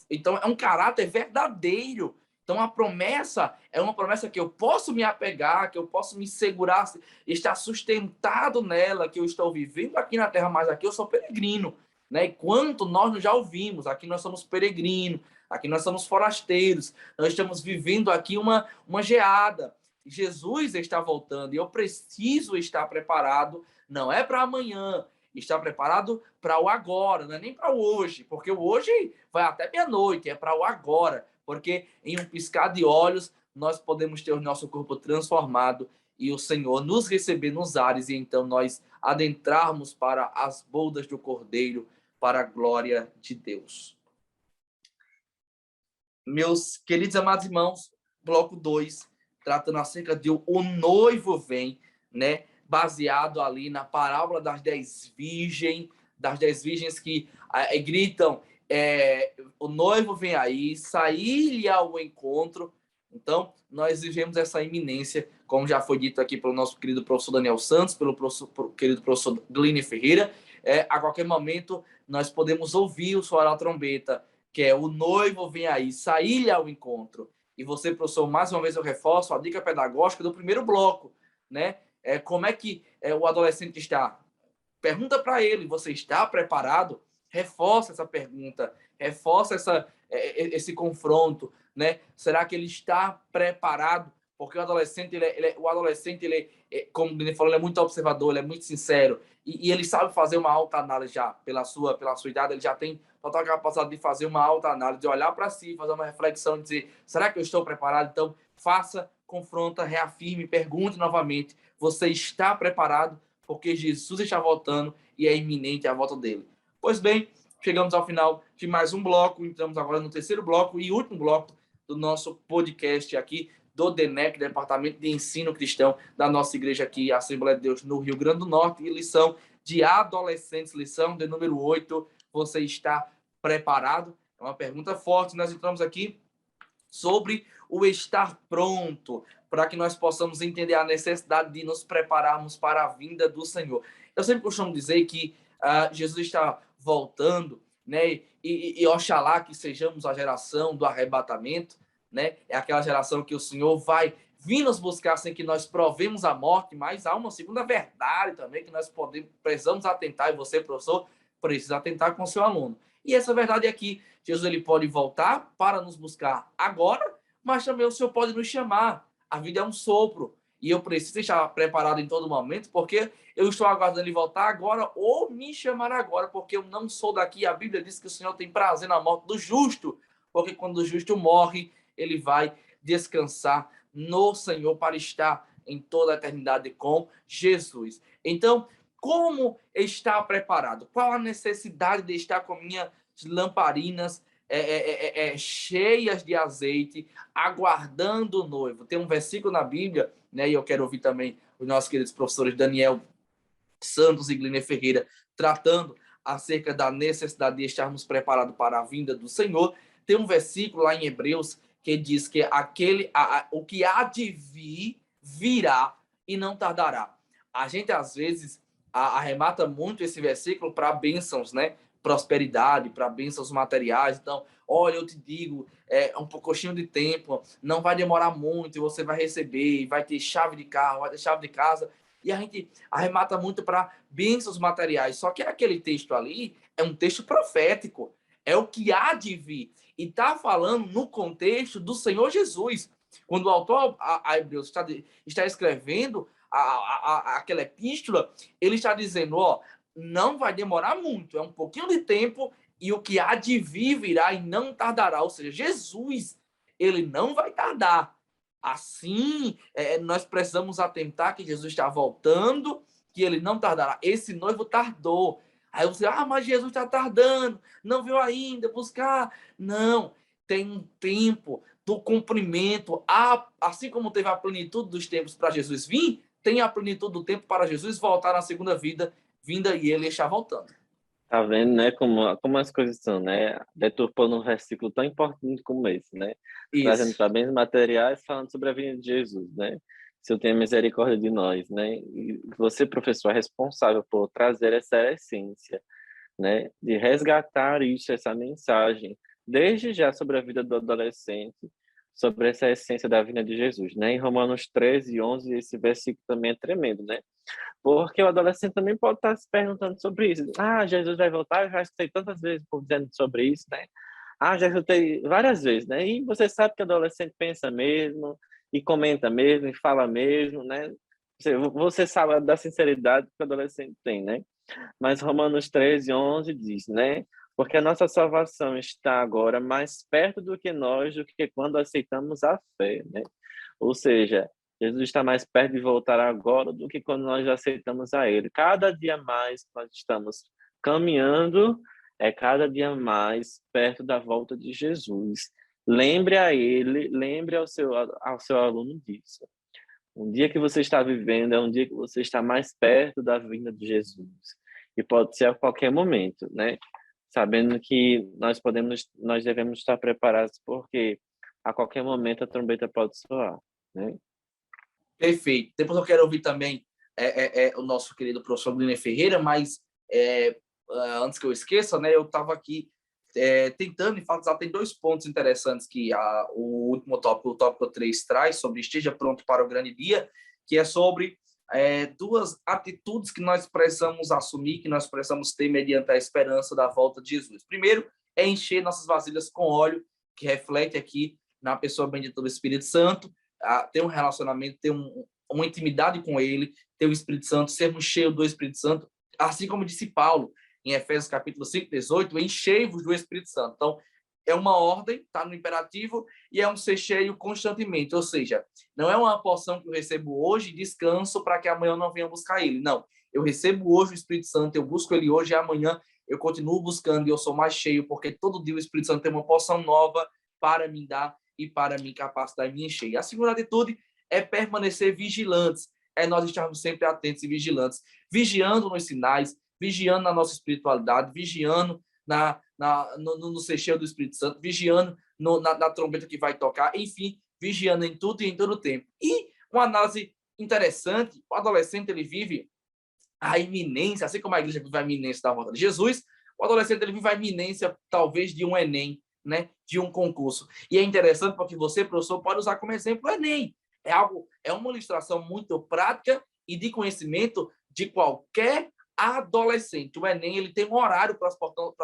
Então, é um caráter verdadeiro. Então, a promessa é uma promessa que eu posso me apegar, que eu posso me segurar, estar sustentado nela, que eu estou vivendo aqui na terra, mas aqui eu sou peregrino. Né? E quanto nós já ouvimos, aqui nós somos peregrinos, aqui nós somos forasteiros, nós estamos vivendo aqui uma geada. Jesus está voltando e eu preciso estar preparado, não é para amanhã, estar preparado para o agora, não é nem para o hoje, porque o hoje vai até meia-noite, é para o agora, porque em um piscar de olhos nós podemos ter o nosso corpo transformado e o Senhor nos receber nos ares e então nós adentrarmos para as bodas do Cordeiro, para a glória de Deus. Meus queridos amados irmãos, bloco 2, tratando acerca de o noivo vem, né? Baseado ali na parábola das 10 virgens que gritam, o noivo vem aí, sair-lhe ao encontro, Então, nós vivemos essa iminência, como já foi dito aqui pelo nosso querido professor Daniel Santos, pelo querido professor Glênio Ferreira. A qualquer momento, nós podemos ouvir o soar da trombeta, que é o noivo vem aí, sair-lhe ao encontro. E você, professor, mais uma vez eu reforço a dica pedagógica do primeiro bloco, né? Como é que o adolescente está? Pergunta para ele, você está preparado? Reforça essa pergunta, reforça esse confronto, né? Será que ele está preparado? Porque o adolescente, como ele falou, ele é muito observador, ele é muito sincero e ele sabe fazer uma autoanálise já pela sua idade, ele já tem total capacidade de fazer uma autoanálise, de olhar para si, fazer uma reflexão, de dizer, será que eu estou preparado? Então, faça, confronta, reafirme, pergunte novamente, você está preparado? Porque Jesus está voltando e é iminente a volta dele. Pois bem, chegamos ao final de mais um bloco, entramos agora no terceiro bloco e último bloco do nosso podcast aqui do DENEC, Departamento de Ensino Cristão da nossa igreja aqui, Assembleia de Deus no Rio Grande do Norte, e lição de adolescentes, lição de número 8, você está preparado? É uma pergunta forte, nós entramos aqui sobre o estar pronto, para que nós possamos entender a necessidade de nos prepararmos para a vinda do Senhor. Eu sempre costumo dizer que Jesus está voltando, né? E oxalá que sejamos a geração do arrebatamento, né? É aquela geração que o Senhor vai vir nos buscar sem que nós provemos a morte, mas há uma segunda verdade também que nós precisamos atentar, e você, professor, precisa atentar com o seu aluno. E essa verdade é que Jesus ele pode voltar para nos buscar agora, mas também o Senhor pode nos chamar. A vida é um sopro e eu preciso estar preparado em todo momento, porque eu estou aguardando ele voltar agora ou me chamar agora, porque eu não sou daqui. A Bíblia diz que o Senhor tem prazer na morte do justo, porque quando o justo morre, ele vai descansar no Senhor para estar em toda a eternidade com Jesus. Então, como estar preparado? Qual a necessidade de estar com minhas lamparinas cheias de azeite, aguardando o noivo? Tem um versículo na Bíblia, né, e eu quero ouvir também os nossos queridos professores Daniel Santos e Glênio Ferreira tratando acerca da necessidade de estarmos preparados para a vinda do Senhor. Tem um versículo lá em Hebreus que diz que o que há de vir, virá e não tardará. A gente, às vezes, arremata muito esse versículo para bênçãos, né? Prosperidade, para bênçãos materiais. Então, olha, eu te digo, um pouquinho de tempo, não vai demorar muito, e você vai receber, vai ter chave de carro, vai ter chave de casa. E a gente arremata muito para bênçãos materiais. Só que aquele texto ali é um texto profético. É o que há de vir. E está falando no contexto do Senhor Jesus. Quando o autor a Hebreus está escrevendo aquela epístola, ele está dizendo, não vai demorar muito, é um pouquinho de tempo e o que há de vir virá e não tardará. Ou seja, Jesus, ele não vai tardar. Assim, nós precisamos atentar que Jesus está voltando, que ele não tardará. Esse noivo tardou. Aí você, mas Jesus está tardando, não veio ainda buscar. Não, tem um tempo do cumprimento. Assim como teve a plenitude dos tempos para Jesus vir, tem a plenitude do tempo para Jesus voltar na segunda vinda e ele está voltando. Tá vendo, né, como as coisas são, né? Deturpando um versículo tão importante como esse, né? Isso. Trazendo para bens materiais, falando sobre a vinda de Jesus, né? Se eu tenho misericórdia de nós, né? E você, professor, é responsável por trazer essa essência, né? De resgatar isso, essa mensagem, desde já sobre a vida do adolescente, sobre essa essência da vinda de Jesus, né? Em Romanos 13:11, esse versículo também é tremendo, né? Porque o adolescente também pode estar se perguntando sobre isso. Jesus vai voltar, eu já escutei tantas vezes dizendo sobre isso, né? Já escutei várias vezes, né? E você sabe que o adolescente pensa mesmo, e comenta mesmo, e fala mesmo, né? Você sabe da sinceridade que o adolescente tem, né? Mas Romanos 13:11 diz, né? Porque a nossa salvação está agora mais perto do que nós, do que quando aceitamos a fé, né? Ou seja, Jesus está mais perto de voltar agora do que quando nós aceitamos a Ele. Cada dia mais nós estamos caminhando, cada dia mais perto da volta de Jesus. Lembre a Ele, lembre ao seu aluno disso. Um dia que você está vivendo é um dia que você está mais perto da vinda de Jesus. E pode ser a qualquer momento, né? Sabendo que nós devemos estar preparados, porque a qualquer momento a trombeta pode soar, né? Perfeito. Depois eu quero ouvir também o nosso querido professor Gliner Ferreira, mas antes que eu esqueça, né, eu estava aqui tentando enfatizar, tem 2 pontos interessantes que o último tópico, o tópico 3, traz sobre esteja pronto para o grande dia, que é sobre 2 atitudes que nós precisamos assumir, que nós precisamos ter mediante a esperança da volta de Jesus. Primeiro, é encher nossas vasilhas com óleo, que reflete aqui na pessoa bendita do Espírito Santo, ter um relacionamento, ter uma intimidade com ele, ter o Espírito Santo, sermos cheios do Espírito Santo, assim como disse Paulo, em Efésios capítulo 5, 18, enchei-vos do Espírito Santo. Então, é uma ordem, está no imperativo, e é um ser cheio constantemente, ou seja, não é uma porção que eu recebo hoje e descanso para que amanhã eu não venha buscar ele, não. Eu recebo hoje o Espírito Santo, eu busco ele hoje e amanhã eu continuo buscando e eu sou mais cheio, porque todo dia o Espírito Santo tem uma porção nova para me dar e para me capacitar e me encher. E a segunda atitude é permanecer vigilantes, é nós estarmos sempre atentos e vigilantes, vigiando nos sinais, vigiando na nossa espiritualidade, vigiando no ser cheio do Espírito Santo, vigiando na trombeta que vai tocar, enfim, vigiando em tudo e em todo o tempo. E uma análise interessante, o adolescente ele vive a iminência, assim como a igreja vive a iminência da volta de Jesus, o adolescente ele vive a iminência, talvez, de um Enem, né, de um concurso. E é interessante porque você, professor, pode usar como exemplo o Enem. É uma ilustração muito prática e de conhecimento de qualquer adolescente. O Enem ele tem um horário para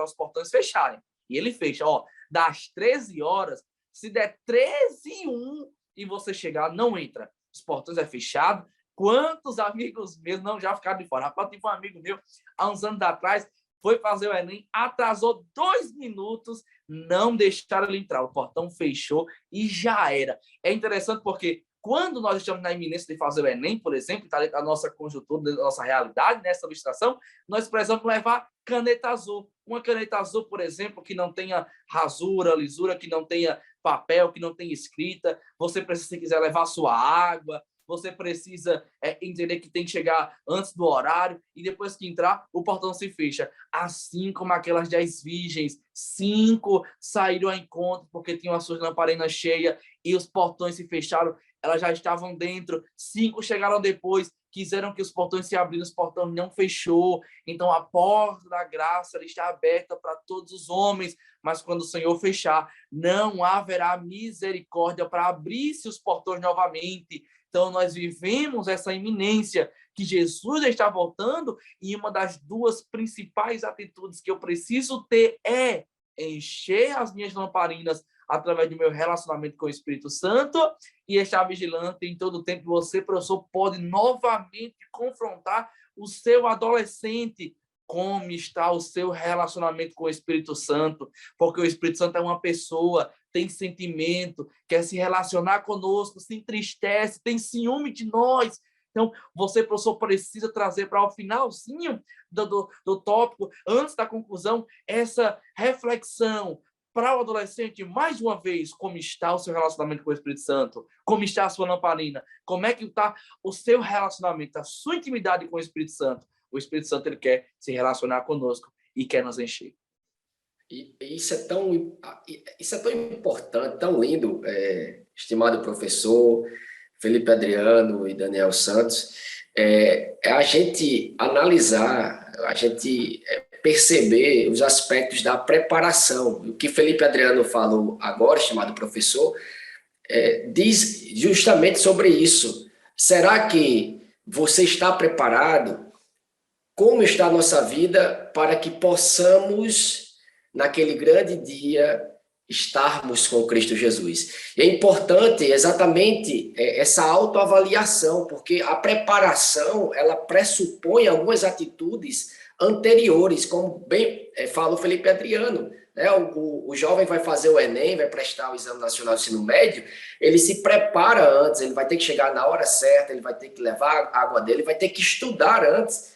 os portões fecharem. E ele fecha, das 13 horas, se der 13h01 e você chegar, não entra. Os portões é fechado. Quantos amigos meus não já ficaram de fora? Rapaz, tive um amigo meu, há uns anos atrás, foi fazer o Enem, atrasou 2 minutos, não deixaram ele entrar. O portão fechou e já era. É interessante porque quando nós estamos na iminência de fazer o Enem, por exemplo, está dentro da nossa conjuntura, da nossa realidade, nessa ilustração, nós precisamos levar caneta azul. Uma caneta azul, por exemplo, que não tenha rasura, lisura, que não tenha papel, que não tenha escrita. Você precisa, se quiser, levar sua água. Você precisa entender que tem que chegar antes do horário e depois que entrar, o portão se fecha. Assim como aquelas 10 virgens, 5 saíram ao encontro porque tinham as suas lamparinas cheias e os portões se fecharam. Elas já estavam dentro. 5 chegaram depois, quiseram que os portões se abrissem, os portões não fechou. Então, a porta da graça está aberta para todos os homens, mas quando o Senhor fechar, não haverá misericórdia para abrir-se os portões novamente. Então, nós vivemos essa iminência que Jesus está voltando e uma das 2 principais atitudes que eu preciso ter é encher as minhas lamparinas através do meu relacionamento com o Espírito Santo e estar vigilante em todo o tempo que você, professor, pode novamente confrontar o seu adolescente. Como está o seu relacionamento com o Espírito Santo? Porque o Espírito Santo é uma pessoa, tem sentimento, quer se relacionar conosco, se entristece, tem ciúme de nós. Então, você, professor, precisa trazer para o finalzinho do tópico, antes da conclusão, essa reflexão para o adolescente, mais uma vez, como está o seu relacionamento com o Espírito Santo? Como está a sua lamparina? Como é que está o seu relacionamento, a sua intimidade com o Espírito Santo? O Espírito Santo ele quer se relacionar conosco e quer nos encher. E isso é tão importante, tão lindo, estimado professor Felipe Adriano e Daniel Santos, a gente analisar, a gente perceber os aspectos da preparação. O que Felipe Adriano falou agora, estimado professor, diz justamente sobre isso. Será que você está preparado? Como está a nossa vida para que possamos, naquele grande dia, estarmos com Cristo Jesus? E é importante exatamente essa autoavaliação, porque a preparação, ela pressupõe algumas atitudes anteriores, como bem fala o Felipe Adriano, né? O jovem vai fazer o Enem, vai prestar o Exame Nacional de Ensino Médio, ele se prepara antes, ele vai ter que chegar na hora certa, ele vai ter que levar a água dele, vai ter que estudar antes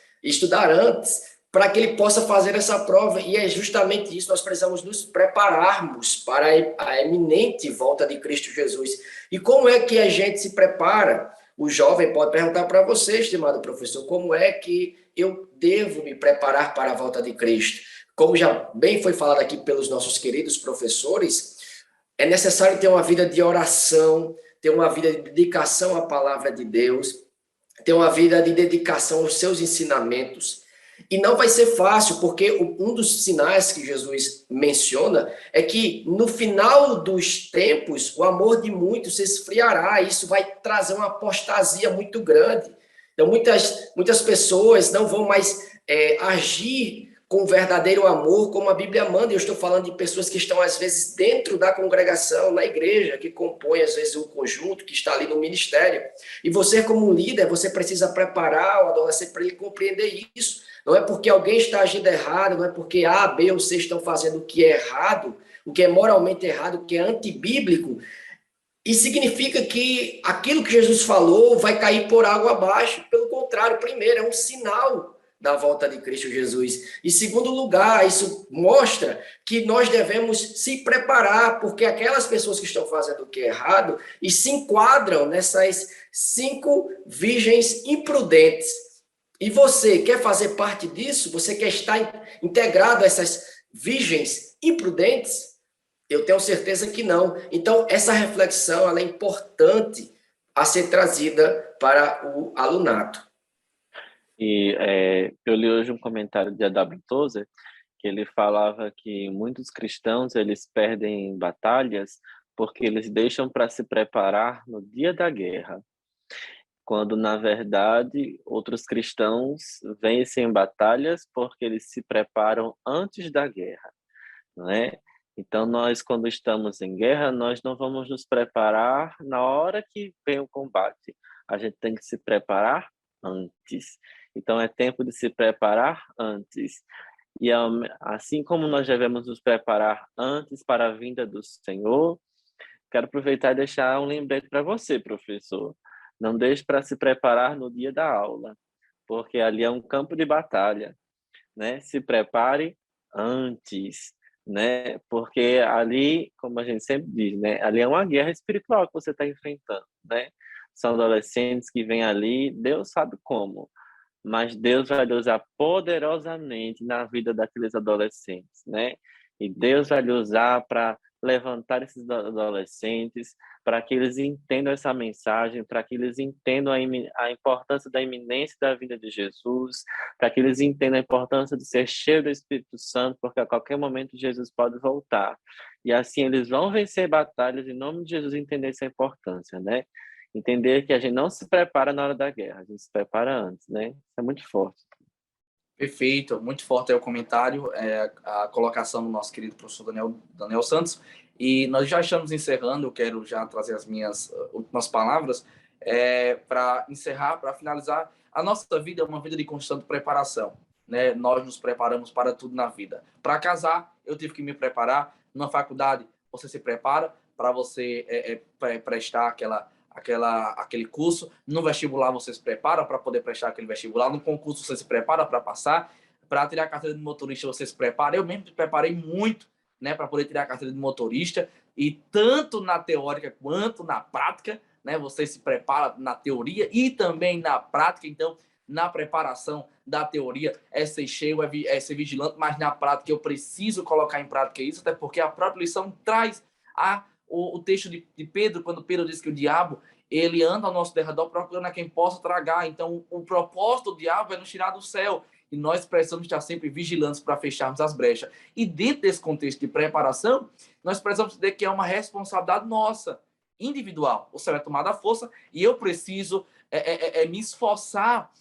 para que ele possa fazer essa prova, e é justamente isso, nós precisamos nos prepararmos para a eminente volta de Cristo Jesus. E como é que a gente se prepara? O jovem pode perguntar para você, estimado professor, como é que eu devo me preparar para a volta de Cristo? Como já bem foi falado aqui pelos nossos queridos professores, É necessário ter uma vida de oração, ter uma vida de dedicação à palavra de Deus, ter uma vida de dedicação aos seus ensinamentos. E não vai ser fácil, porque um dos sinais que Jesus menciona é que no final dos tempos o amor de muitos se esfriará. Isso vai trazer uma apostasia muito grande. Então, muitas pessoas não vão mais agir com verdadeiro amor, como a Bíblia manda. Eu estou falando de pessoas que estão, às vezes, dentro da congregação, na igreja, que compõem, às vezes, o conjunto, que está ali no ministério. E você, como líder, você precisa preparar o adolescente para ele compreender isso. Não é porque alguém está agindo errado, não é porque A, B ou C estão fazendo o que é errado, o que é moralmente errado, o que é antibíblico, e significa que aquilo que Jesus falou vai cair por água abaixo. Pelo contrário, primeiro, é um sinal da volta de Cristo Jesus. Em segundo lugar, isso mostra que nós devemos se preparar, porque aquelas pessoas que estão fazendo o que é errado e se enquadram nessas 5 virgens imprudentes. E você quer fazer parte disso? Você quer estar integrado a essas virgens imprudentes? Eu tenho certeza que não. Então, essa reflexão ela é importante a ser trazida para o alunato. E eu li hoje um comentário de A.W. Tozer, que ele falava que muitos cristãos eles perdem batalhas porque eles deixam para se preparar no dia da guerra, quando na verdade outros cristãos vencem batalhas porque eles se preparam antes da guerra, não é? Então nós, quando estamos em guerra, nós não vamos nos preparar na hora que vem o combate. A gente tem que se preparar antes. Então é tempo de se preparar antes. E assim como nós devemos nos preparar antes para a vinda do Senhor, quero aproveitar e deixar um lembrete para você, professor. Não deixe para se preparar no dia da aula, porque ali é um campo de batalha, né? Se prepare antes, né? Porque ali, como a gente sempre diz, né? Ali é uma guerra espiritual que você está enfrentando, né? São adolescentes que vêm ali, Deus sabe como, mas Deus vai lhe usar poderosamente na vida daqueles adolescentes, né? E Deus vai lhe usar para levantar esses adolescentes, para que eles entendam essa mensagem, para que eles entendam a importância da iminência da vinda de Jesus, para que eles entendam a importância de ser cheio do Espírito Santo, porque a qualquer momento Jesus pode voltar. E assim eles vão vencer batalhas em nome de Jesus, entender essa importância, né? Entender que a gente não se prepara na hora da guerra, a gente se prepara antes, né? Isso é muito forte. Perfeito, muito forte é o comentário, a colocação do nosso querido professor Daniel Santos. E nós já estamos encerrando, eu quero já trazer as minhas últimas palavras para encerrar, para finalizar. A nossa vida é uma vida de constante preparação, né? Nós nos preparamos para tudo na vida. Para casar, eu tive que me preparar. Na faculdade, você se prepara para você prestar aquele curso. No vestibular você se prepara para poder prestar aquele vestibular. No concurso você se prepara para passar. Para tirar a carteira de motorista você se prepara. Eu mesmo me preparei muito, né, para poder tirar a carteira de motorista. E tanto na teórica quanto na prática, né, você se prepara na teoria e também na prática. Então, na preparação da teoria é ser cheio, é ser vigilante, mas na prática eu preciso colocar em prática isso, até porque a própria lição traz o texto de Pedro, quando Pedro diz que o diabo ele anda ao nosso derredor procurando a quem possa tragar. Então, o propósito do diabo é nos tirar do céu. E nós precisamos estar sempre vigilantes para fecharmos as brechas. E dentro desse contexto de preparação, nós precisamos entender que é uma responsabilidade nossa, individual. O céu é tomado à força e eu preciso me esforçar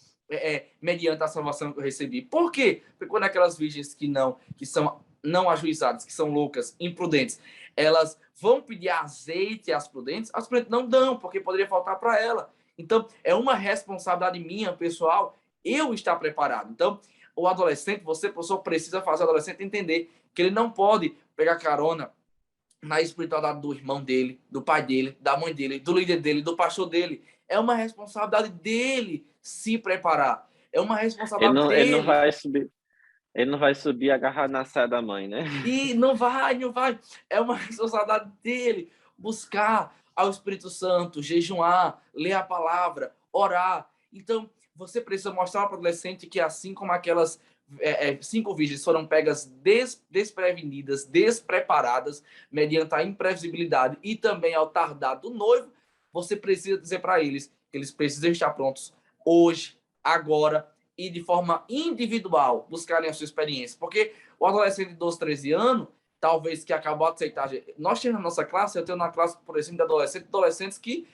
mediante a salvação que eu recebi. Por quê? Porque quando aquelas virgens que são não ajuizadas, que são loucas, imprudentes, elas vão pedir azeite às prudentes, as prudentes não dão, porque poderia faltar para ela. Então, é uma responsabilidade minha, pessoal, eu estar preparado. Então, o adolescente, você, professor, precisa fazer o adolescente entender que ele não pode pegar carona na espiritualidade do irmão dele, do pai dele, da mãe dele, do líder dele, do pastor dele. É uma responsabilidade dele se preparar. É uma responsabilidade Ele não dele. vai subir, ele não vai subir e agarrar na saia da mãe, né? E não vai. É uma responsabilidade dele buscar ao Espírito Santo, jejuar, ler a palavra, orar. Então, você precisa mostrar para o adolescente que assim como aquelas 5 virgens foram pegas desprevenidas, despreparadas, mediante a imprevisibilidade e também ao tardar do noivo, você precisa dizer para eles que eles precisam estar prontos hoje, agora, e de forma individual, buscarem a sua experiência. Porque o adolescente de 12, 13 anos, talvez que acabou de aceitar... Nós temos na nossa classe, eu tenho na classe, por exemplo, de adolescentes que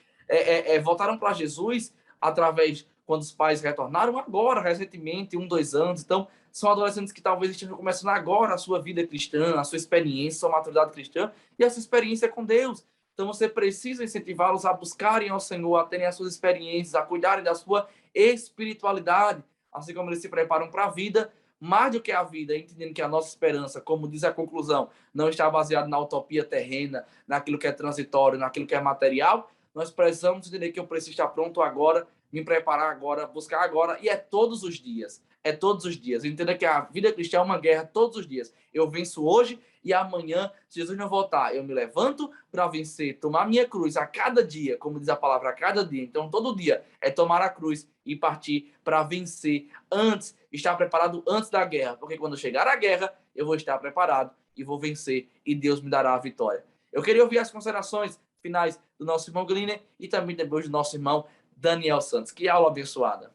voltaram para Jesus através, quando os pais retornaram, agora, recentemente, 1, 2 anos. Então, são adolescentes que talvez estejam começando agora a sua vida cristã, a sua experiência, a sua maturidade cristã e a sua experiência com Deus. Então, você precisa incentivá-los a buscarem ao Senhor, a terem as suas experiências, a cuidarem da sua espiritualidade, assim como eles se preparam para a vida, mais do que a vida, entendendo que a nossa esperança, como diz a conclusão, não está baseada na utopia terrena, naquilo que é transitório, naquilo que é material. Nós precisamos entender que eu preciso estar pronto agora, me preparar agora, buscar agora, e é todos os dias. É todos os dias. Entenda que a vida cristã é uma guerra todos os dias. Eu venço hoje e amanhã, se Jesus não voltar, eu me levanto para vencer, tomar minha cruz a cada dia, como diz a palavra, a cada dia. Então, todo dia é tomar a cruz e partir para vencer antes, estar preparado antes da guerra. Porque quando chegar a guerra, eu vou estar preparado e vou vencer e Deus me dará a vitória. Eu queria ouvir as considerações finais do nosso irmão Gliner e também depois do nosso irmão Daniel Santos. Que aula abençoada.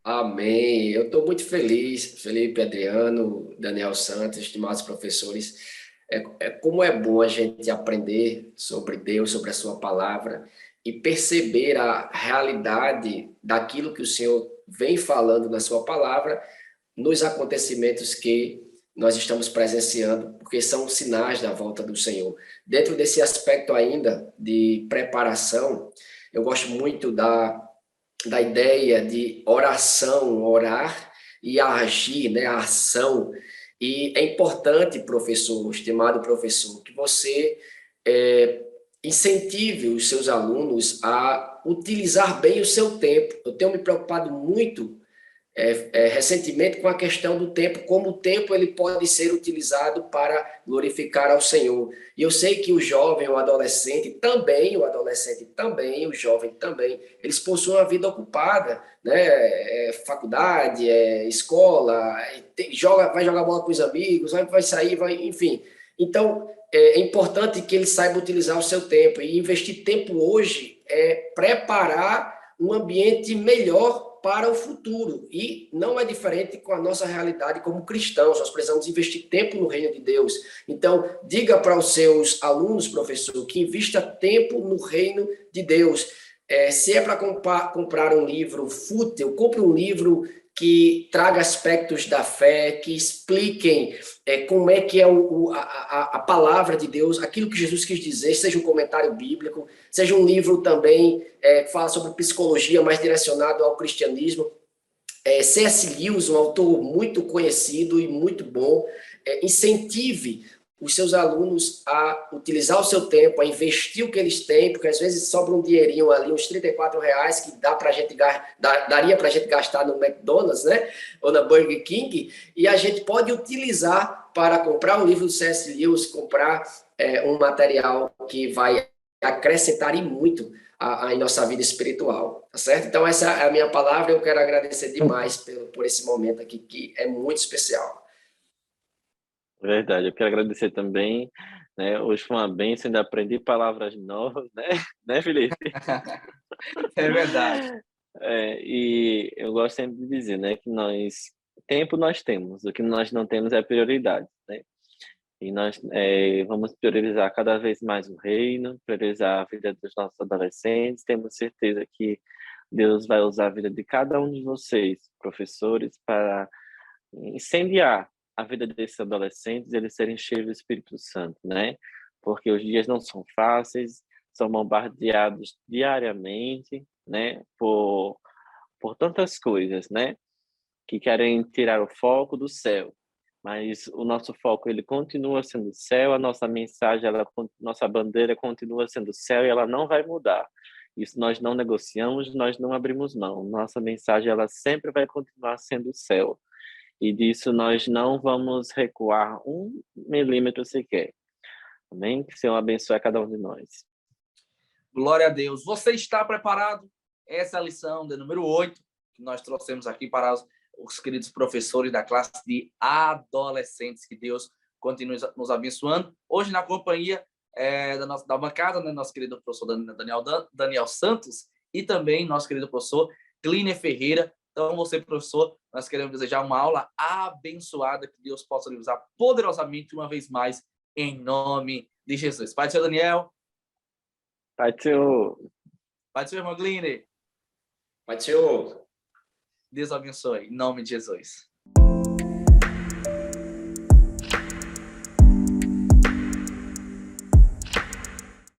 Amém. Eu estou muito feliz, Felipe, Adriano, Daniel Santos, estimados professores. Como é bom a gente aprender sobre Deus, sobre a sua palavra e perceber a realidade daquilo que o Senhor vem falando na sua palavra nos acontecimentos que nós estamos presenciando, porque são sinais da volta do Senhor. Dentro desse aspecto ainda de preparação, eu gosto muito da ideia de oração, orar e agir, né? A ação. E é importante, professor, estimado professor, que você incentive os seus alunos a utilizar bem o seu tempo. Eu tenho me preocupado muito recentemente com a questão do tempo, como o tempo ele pode ser utilizado para glorificar ao Senhor. E eu sei que o jovem, o adolescente também, o jovem também, eles possuem uma vida ocupada, né? Faculdade, escola, vai jogar bola com os amigos, vai sair, enfim. Então, é importante que ele saiba utilizar o seu tempo, e investir tempo hoje é preparar um ambiente melhor para o futuro, e não é diferente com a nossa realidade como cristãos. Nós precisamos investir tempo no reino de Deus. Então, diga para os seus alunos, professor, que invista tempo no reino de Deus. Se é para comprar um livro fútil, compre um livro que traga aspectos da fé, que expliquem como é que é a palavra de Deus, aquilo que Jesus quis dizer, seja um comentário bíblico, seja um livro também que fala sobre psicologia, mais direcionado ao cristianismo. C.S. Lewis, um autor muito conhecido e muito bom, incentive os seus alunos a utilizar o seu tempo, a investir o que eles têm, porque às vezes sobra um dinheirinho ali, uns R$ 34, que daria para a gente gastar no McDonald's, né? Ou na Burger King, e a gente pode utilizar para comprar um livro do C.S. Lewis, comprar um material que vai acrescentar e muito a nossa vida espiritual, tá certo? Então, essa é a minha palavra. Eu quero agradecer demais por esse momento aqui, que é muito especial. Verdade, eu quero agradecer também, né? Hoje foi uma bênção, ainda aprendi palavras novas, né? Né, Felipe? É verdade. E eu gosto sempre de dizer, né, que tempo nós temos, o que nós não temos é prioridade, né? E nós vamos priorizar cada vez mais o reino, priorizar a vida dos nossos adolescentes. Temos certeza que Deus vai usar a vida de cada um de vocês, professores, para incendiar a vida desses adolescentes, eles serem cheios do Espírito Santo, né? Porque os dias não são fáceis, são bombardeados diariamente, né? Por tantas coisas, né? Que querem tirar o foco do céu. Mas o nosso foco, ele continua sendo o céu, a nossa mensagem, nossa bandeira continua sendo o céu, e ela não vai mudar. Isso nós não negociamos, nós não abrimos mão. Nossa mensagem, ela sempre vai continuar sendo o céu. E disso nós não vamos recuar 1 milímetro sequer. Amém? Que o Senhor abençoe a cada um de nós. Glória a Deus. Você está preparado? Essa é a lição de número 8 que nós trouxemos aqui para os queridos professores da classe de adolescentes. Que Deus continue nos abençoando. Hoje, na companhia da bancada, né, nosso querido professor Daniel Santos e também nosso querido professor Clínia Ferreira. Então, você, professor, nós queremos desejar uma aula abençoada, que Deus possa lhe usar poderosamente uma vez mais, em nome de Jesus. Pai do Senhor Daniel. Pai do Senhor. Pai do Senhor, irmão Clínia. Pai do Senhor. Deus abençoe, em nome de Jesus.